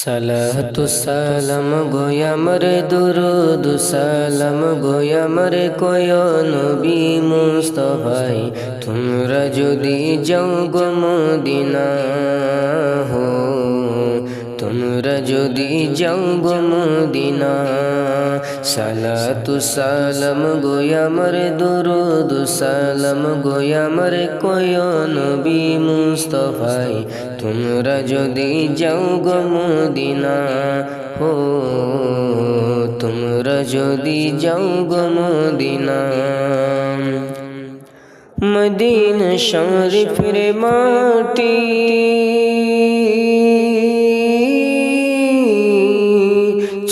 সালাতু সালাম গোয়ামর দুরুদ সালাম গোয়ামর কোয় নবী মুস্তাফাই তোমরা যদি যাও গো মদিনা হো তোমরা যদি যাও গো মদিনা সালাতু সালাম গোয়ামর দুরুদ সালাম গোয়ামর কোয় নবী মুস্তাফাই তোমরা যদি যাও গো মদিনা হো তোমরা যদি যাও গো মদিনা মদিনা শরীফের মাটি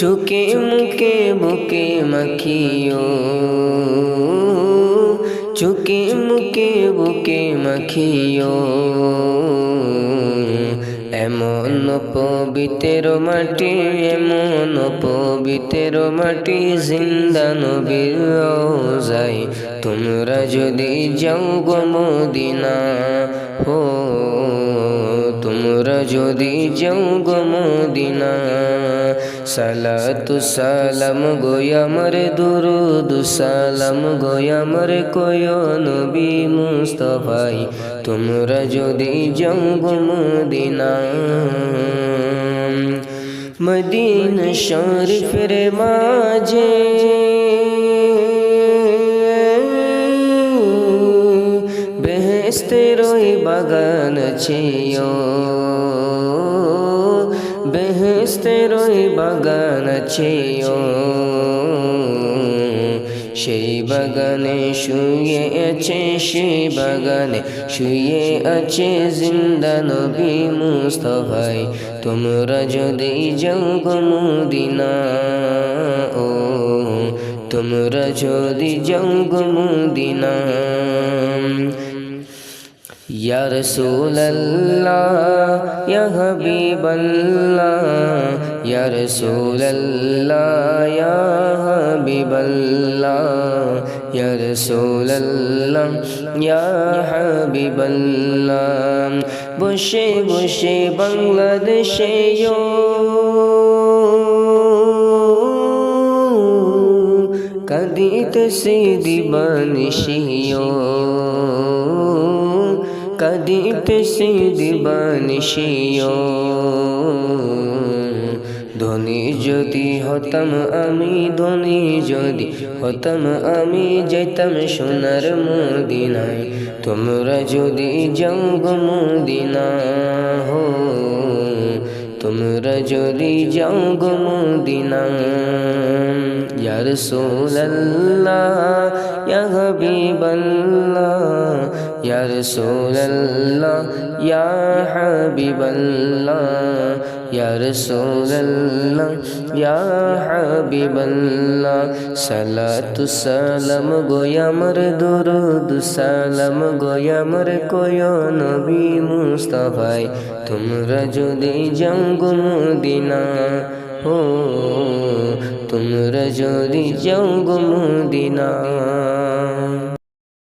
চোখে মুখে বুকে মাখিও চোখে মুখে বুকে মাখিও এমন পবিত্র মাটি এমন পবিত্র মাটি জিন্দা নবীর রওজায় তোমরা যদি যাও গো মদিনা হো তোমরা যদি যাও গো মদিনা সালাতু সালাম গোয়ামর দুরুদ সালাম গোয়ামর কোয় নবী মুস্তাফাই তোমরা যদি যাও গো মদিনা মদিনা শরীফের মাঝে বেহেশতের ওই বাগান আছে বেহেশতের ওই বাগান আছে সেই বাগানে শুয়ে আছে সেই বাগানে শুয়ে আছে জিন্দা নবী মুস্তাফাই তোমরা যদি যাও গো মদিনা ও তোমরা যদি যাও গো মদিনা या रसूल अल्लाह या हबीब अल्लाह या रसूल अल्लाह या हबीब अल्लाह या रसूल अल्लाह या हबीब अल्लाह বসে বসে বাংলাদেশে কাঁদিতেছে দিবানিশিও কাঁদিতেছে দিবানিশিও ধনী যদি হতাম আমি ধনী যদি হতাম আমি যেতাম সোনার মদিনায় তোমরা যদি যাও গো মদিনা হো তোমরা যদি যাও গো মদিনা ইয়া রাসূলুল্লাহ ইয়া হাবিবাল্লাহ ইয়া রাসূলুল্লাহ ইয়া হাবিবাল্লাহ ইয়া রাসূলুল্লাহ ইয়া হাবিবাল্লাহ সালাতু সালাম গোয়ামর দুরুদ সালাম গোয়ামর কোয় নবী মুস্তাফাই তোমরা যদি যাও গো মদিনা হো তোমরা যদি যাও গো মদিনা